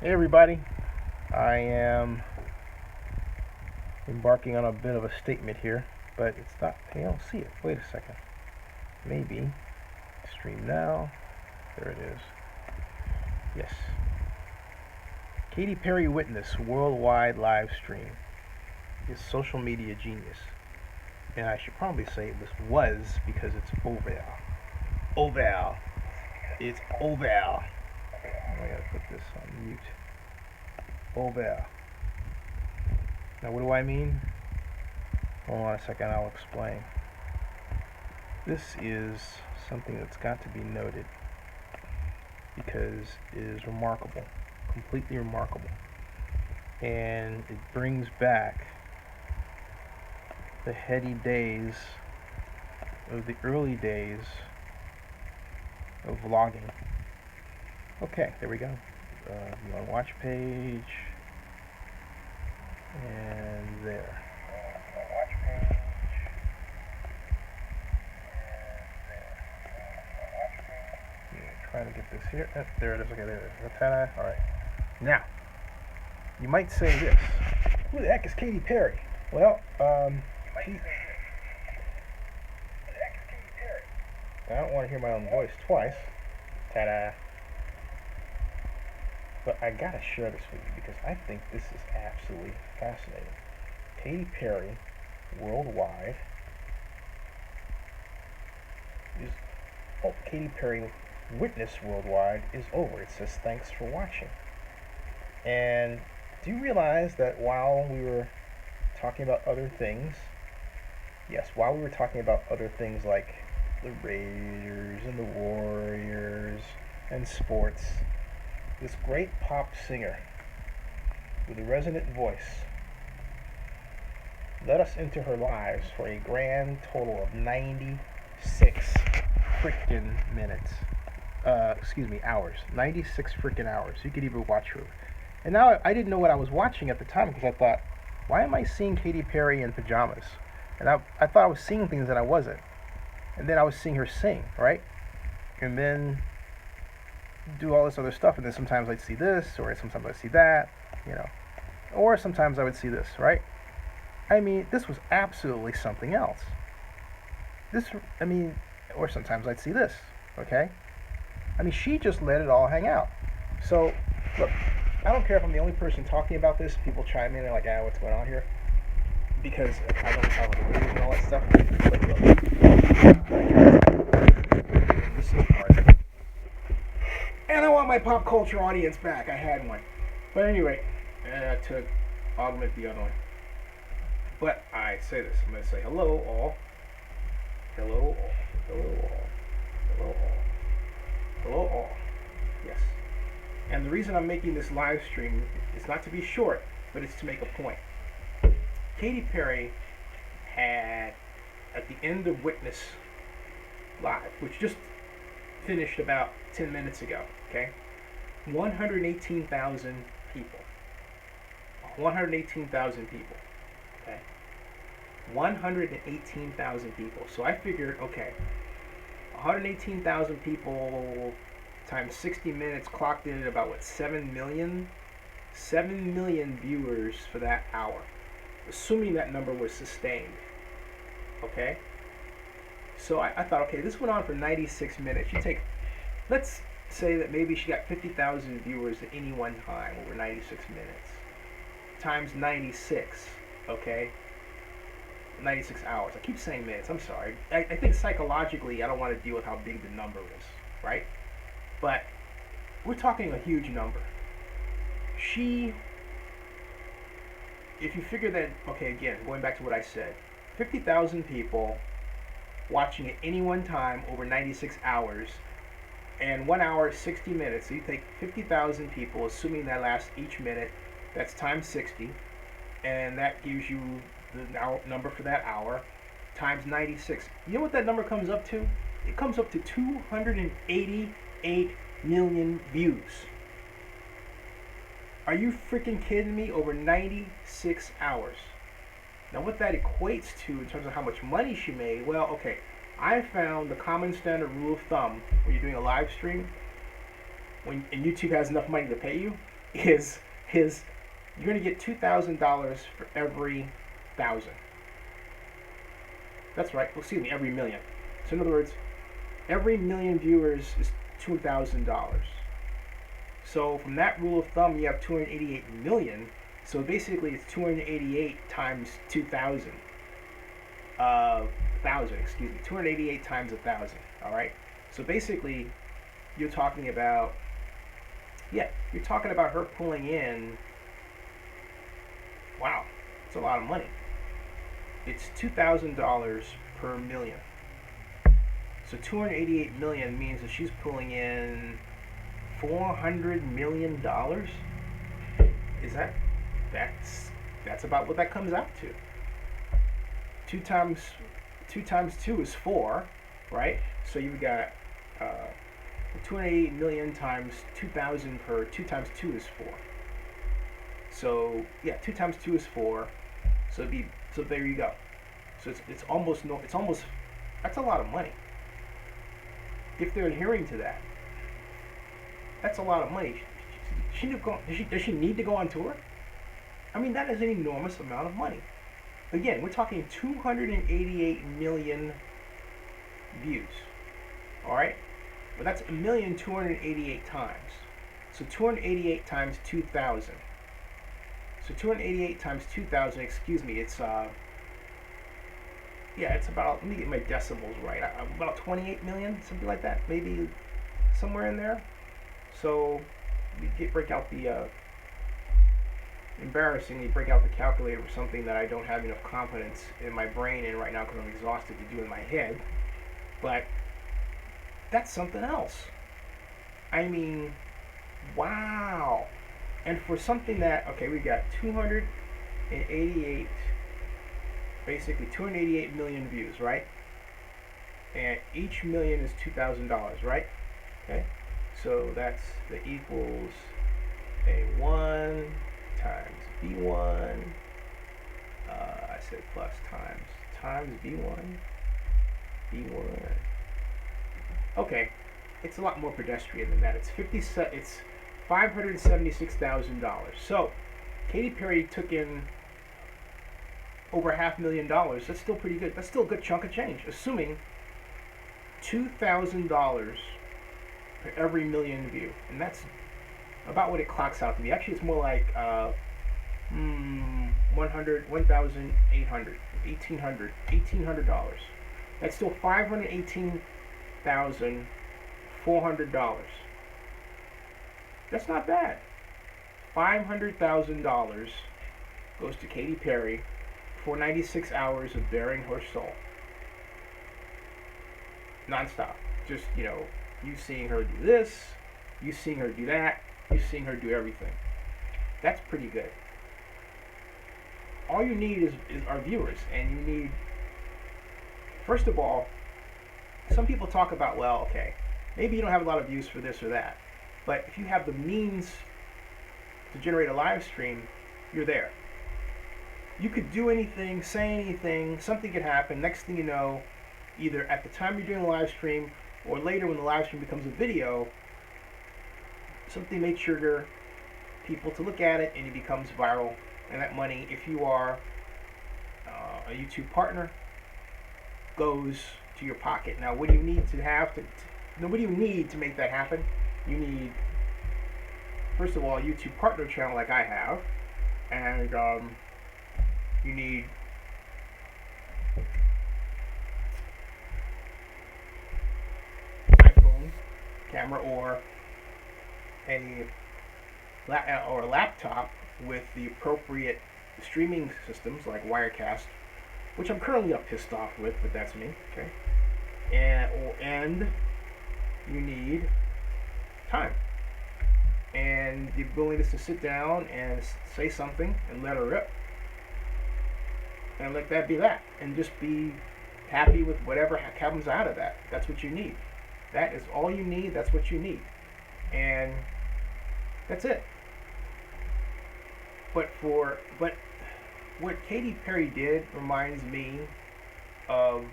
Hey everybody, I am embarking on a bit of a statement here, but it's not, I don't see it. Wait a second. Maybe. Stream now. There it is. Yes. Katy Perry witness worldwide live stream is social media genius. And I should probably say this was because it's over. Over. It's over. I gotta put this on mute. Over. Now what do I mean? Hold on a second, I'll explain. This is something that's got to be noted because it is remarkable, completely remarkable. And it brings back the heady days of the early days of vlogging. Okay, there we go. You on watch page, and there. Trying to get this here. There it is. Okay, there it is. Ta-da. All right. Now, you might say this. Who the heck is Katy Perry? Well, I don't want to hear my own voice twice. Ta-da. But I gotta share this with you because I think this is absolutely fascinating. Katy Perry, worldwide, is Katy Perry witness worldwide is over. It says thanks for watching. And do you realize that while we were talking about other things, yes, while we were talking about other things like the Raiders and the Warriors and sports, this great pop singer with a resonant voice let us into her lives for a grand total of 96 freaking minutes. Hours. 96 freaking hours. You could even watch her. And now I didn't know what I was watching at the time because I thought, why am I seeing Katy Perry in pajamas? And I thought I was seeing things that I wasn't. And then I was seeing her sing, right? And then do all this other stuff. And then sometimes I'd see this, or sometimes I'd see that, Or sometimes I would see this, right? I mean, this was absolutely something else. Or sometimes I'd see this, okay? I mean, she just let it all hang out. So, look, I don't care if I'm the only person talking about this. People chime in and like, what's going on here? Because I know we talk about the Raiders and all that stuff. But look, this is hard. And I want my pop culture audience back. I had one. But anyway, to augment the other one. But I say this. I'm going to say hello all. Hello all. Hello all. Hello all. Hello all. Yes. And the reason I'm making this live stream is not to be short, but it's to make a point. Katy Perry had, at the end of Witness Live, which just finished about 10 minutes ago, okay? 118,000 people. 118,000 people. Okay? 118,000 people. So I figured, okay, 118,000 people times 60 minutes clocked in at about, 7 million? 7 million viewers for that hour. Assuming that number was sustained. Okay? So I thought, okay, this went on for 96 minutes. Let's say that maybe she got 50,000 viewers at any one time over 96 minutes. Times 96, okay? 96 hours. I keep saying minutes, I'm sorry. I think psychologically I don't want to deal with how big the number is, right? But we're talking a huge number. If you figure that, okay, again, going back to what I said, 50,000 people watching at any one time over 96 hours, and 1 hour is 60 minutes. So you take 50,000 people, assuming that lasts each minute, that's times 60, and that gives you the number for that hour, times 96. You know what that number comes up to? It comes up to 288 million views. Are you freaking kidding me? Over 96 hours. Now what that equates to in terms of how much money she made, well, okay, I found the common standard rule of thumb when you're doing a live stream, and YouTube has enough money to pay you, is you're going to get $2,000 for every thousand. That's right. Well, excuse me, every million. So in other words, every million viewers is $2,000. So from that rule of thumb, you have 288 million. So basically, it's 288 times 2,000. Excuse me, 288 times 1,000. All right. So basically, you're talking about, you're talking about her pulling in. Wow, it's a lot of money. It's $2,000 per million. So 288 million means that she's pulling in $400 million. Is that's about what that comes out to? Two times two is 4, right? So you've got 288 million times 2,000 per 2 times 2 is 4. So yeah, 2 times 2 is 4. So there you go. So it's almost that's a lot of money. If they're adhering to that, that's a lot of money. Does she need to go on tour? I mean, that is an enormous amount of money. Again, we're talking 288 million views. All right, but that's 1,288 times. So 288 times 2,000. So 288 times 2,000. Excuse me. It's it's about, let me get my decimals right. About 28 million, something like that, maybe somewhere in there. So break out the embarrassingly break out the calculator for something that I don't have enough confidence in my brain in right now because I'm exhausted to do in my head. But that's something else. I mean, wow. And for something that, okay, we got 288, basically 288 million views, right? And each million is $2,000, right? Okay, so that equals A1 times B1. I said plus times B1. Okay, it's a lot more pedestrian than that. It's $576,000. So Katy Perry took in over $500,000. That's still pretty good. That's still a good chunk of change, assuming $2,000 for every million view, and that's about what it clocks out to be. Actually, it's more like $1,800. That's still $518,400. That's not bad. $500,000 goes to Katy Perry for 96 hours of bearing her soul. Non-stop. Just, you seeing her do this, you seeing her do that, you seeing her do everything. That's pretty good. All you need is our viewers, and you need, first of all, some people talk about, well, okay, maybe you don't have a lot of views for this or that, but if you have the means to generate a live stream, you're there. You could do anything, say anything, something could happen. Next thing you know, either at the time you're doing a live stream or later when the live stream becomes a video, something may trigger people to look at it and it becomes viral. And that money, if you are a YouTube partner, goes to your pocket. Now, what do you need to what do you need to make that happen? You need, first of all, a YouTube partner channel like I have, and you need iPhone camera or a laptop with the appropriate streaming systems like Wirecast, which I'm currently pissed off with, but that's me. Okay, and you need time and the willingness to sit down and say something and let her rip, and let that be that, and just be happy with whatever comes out of that. That's what you need. That is all you need. That's what you need, and that's it. But what Katy Perry did reminds me of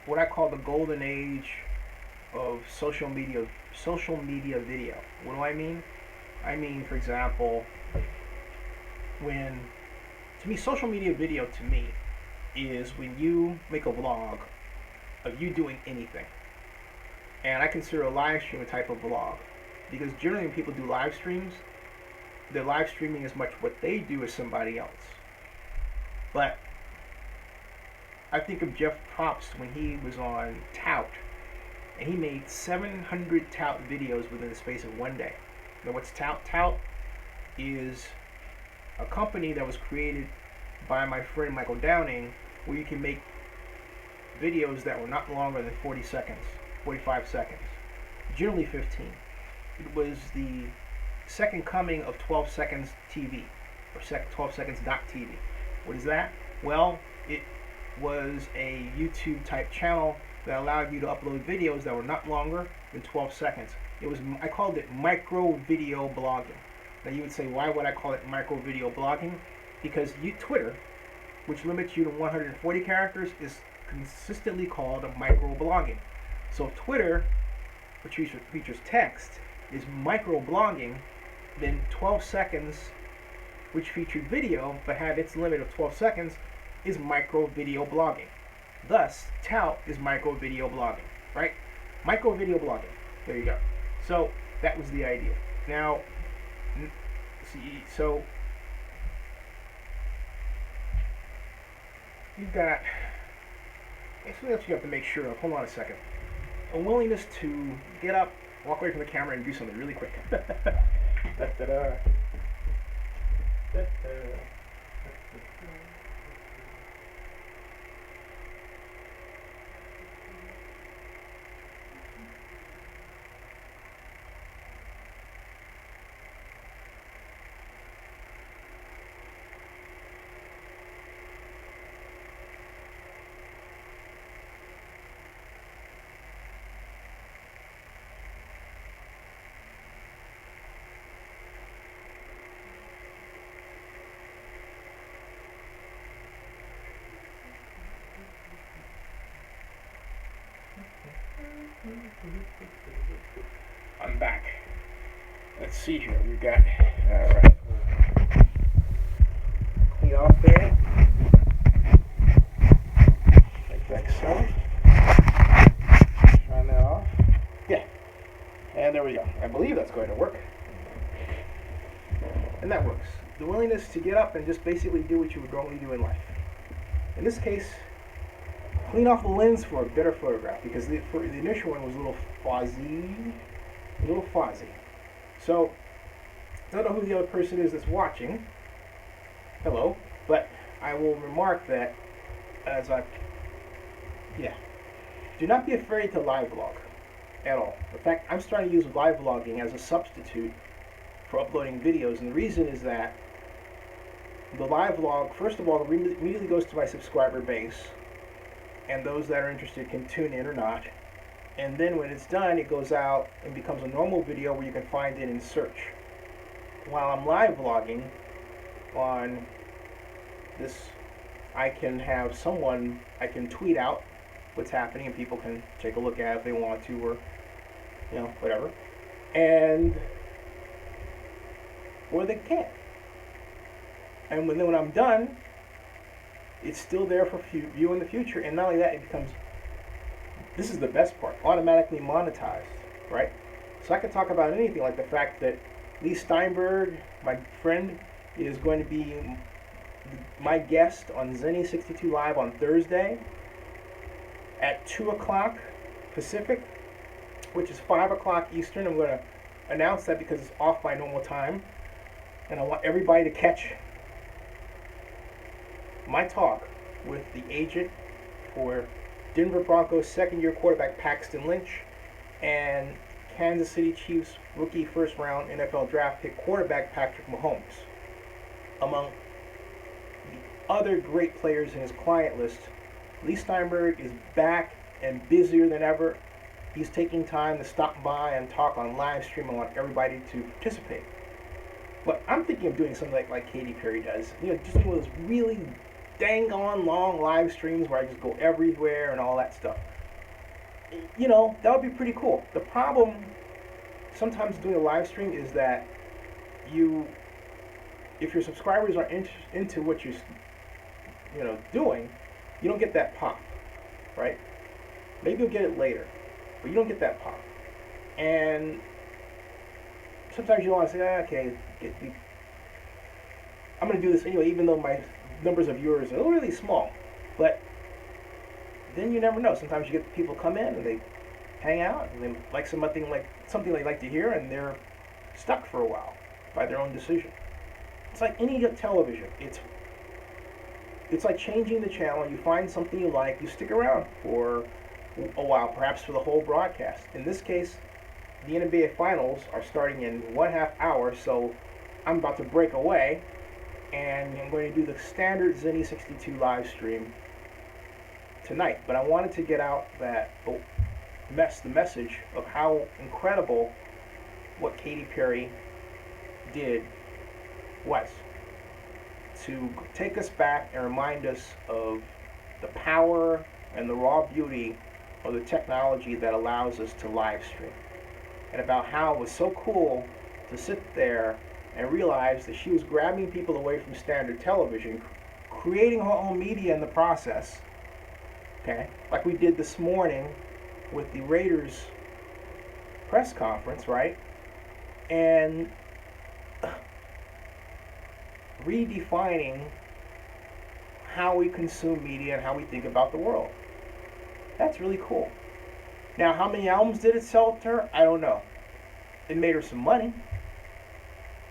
what I call the golden age of social media video. What do I mean? I mean, for example, when, to me, social media video to me is when you make a vlog of you doing anything. And I consider a live stream a type of vlog. Because generally when people do live streams, they're live streaming as much what they do as somebody else. But I think of Jeff Probst when he was on Tout, and he made 700 Tout videos within the space of one day. Now what's Tout? Tout is a company that was created by my friend Michael Downing, where you can make videos that were not longer than 40 seconds, 45 seconds, generally 15. It was the second coming of 12 seconds TV, or 12 seconds .tv. What is that? Well, it was a YouTube type channel that allowed you to upload videos that were not longer than 12 seconds. It was, I called it micro video blogging. Now you would say, why would I call it micro video blogging? Because Twitter, which limits you to 140 characters, is consistently called a micro blogging. So if Twitter, which features text, is micro blogging, then 12 seconds, which featured video but had its limit of 12 seconds, is micro video blogging. Thus, Tout is micro video blogging, right? Micro video blogging. There you go. So that was the idea. Now, see, so you've got something else you have to make sure of. Hold on a second. A willingness to get up, walk away from the camera, and do something really quick. Da-da-da. Da-da. I'm back. Let's see here. We've got, alright. Clean off there. Like so. Turn that off. Yeah. And there we go. I believe that's going to work. And that works. The willingness to get up and just basically do what you would normally do in life. In this case, clean off the lens for a better photograph, because the initial one was a little fuzzy. So, I don't know who the other person is that's watching. Hello. But I will remark that do not be afraid to live vlog at all. In fact, I'm starting to use live vlogging as a substitute for uploading videos, and the reason is that the live vlog, first of all, immediately goes to my subscriber base, and those that are interested can tune in or not. And then when it's done, it goes out and becomes a normal video where you can find it in search. While I'm live vlogging on this, I can have someone, I can tweet out what's happening and people can take a look at it if they want to, or, you know, whatever. Or they can't. And then when I'm done, it's still there for view in the future. And not only that, it becomes, this is the best part, automatically monetized, right? So I can talk about anything, like the fact that Lee Steinberg, my friend, is going to be my guest on Zenny 62 Live on Thursday at 2 o'clock Pacific, which is 5 o'clock Eastern. I'm going to announce that because it's off my normal time. And I want everybody to catch my talk with the agent for Denver Broncos second-year quarterback Paxton Lynch and Kansas City Chiefs rookie first-round NFL draft pick quarterback Patrick Mahomes. Among the other great players in his client list, Lee Steinberg is back and busier than ever. He's taking time to stop by and talk on live stream. I want everybody to participate. But I'm thinking of doing something like Katy Perry does. You know, just one of those really dang on long live streams where I just go everywhere and all that stuff. You know, that would be pretty cool. The problem sometimes doing a live stream is that if your subscribers are into what you're doing, you don't get that pop, right? Maybe you'll get it later, but you don't get that pop. And sometimes you want to say, okay, I'm going to do this anyway, even though my numbers of viewers are really small. But then you never know. Sometimes you get people come in and they hang out and they like something they like to hear, and they're stuck for a while by their own decision. It's like any television. It's like changing the channel. You find something you like, you stick around for a while, perhaps for the whole broadcast. In this case, the NBA Finals are starting in 1/2 hour, so I'm about to break away, and I'm going to do the standard Zenny 62 live stream tonight. But I wanted to get out the message of how incredible what Katy Perry did was to take us back and remind us of the power and the raw beauty of the technology that allows us to live stream, and about how it was so cool to sit there and realize that she was grabbing people away from standard television, creating her own media in the process, okay, like we did this morning with the Raiders press conference, right? And redefining how we consume media and how we think about the world. That's really cool. Now, how many albums did it sell to her? I don't know. It made her some money.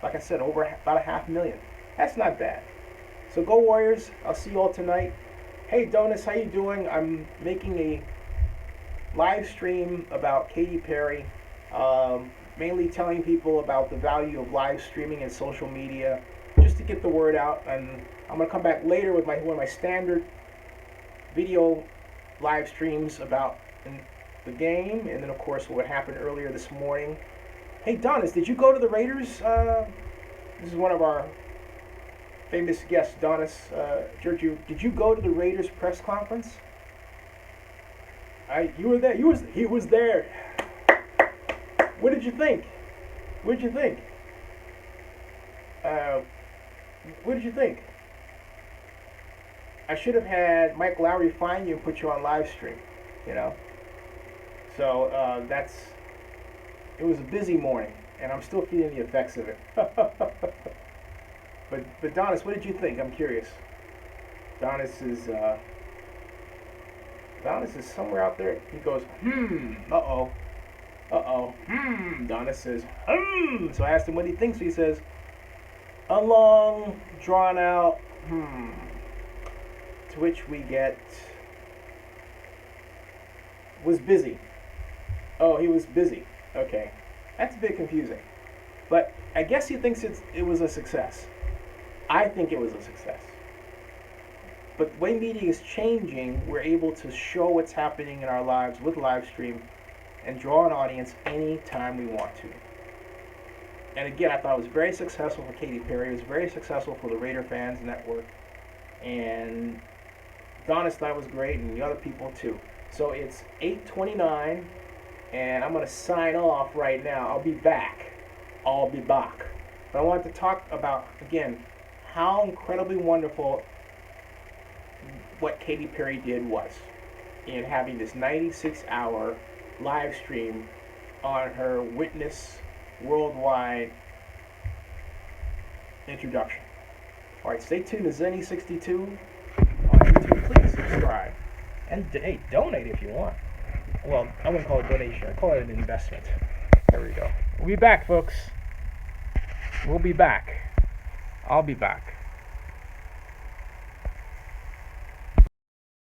Like I said, over about 500,000. That's not bad. So go Warriors. I'll see you all tonight. Hey Donis, how you doing? I'm making a live stream about Katy Perry, mainly telling people about the value of live streaming and social media, just to get the word out. And I'm gonna come back later with one of my standard video live streams about the game, and then of course what happened earlier this morning. Hey Donis, did you go to the Raiders? This is one of our famous guests, Donis Giorgio. Did you go to the Raiders press conference? You were there. He was there. What did you think? What did you think? What did you think? I should have had Mike Lowry find you and put you on live stream, So it was a busy morning, and I'm still feeling the effects of it. But Donis, what did you think? I'm curious. Donis is somewhere out there. He goes, Donis says, So I asked him what he thinks. He says, a long, drawn out, To which we get, was busy. Oh, he was busy. Okay. That's a bit confusing. But I guess he thinks it was a success. I think it was a success. But the way media is changing, we're able to show what's happening in our lives with live stream and draw an audience anytime we want to. And again, I thought it was very successful for Katy Perry. It was very successful for the Raider Fans Network. And Donis thought it was great, and the other people too. So it's 8:29, and I'm going to sign off right now. I'll be back. But I wanted to talk about, again, how incredibly wonderful what Katy Perry did was in having this 96-hour live stream on her Witness Worldwide introduction. All right, stay tuned to Zenny 62 on YouTube. Please subscribe and donate if you want. Well, I wouldn't call it a donation. I call it an investment. There we go. We'll be back, folks. We'll be back. I'll be back.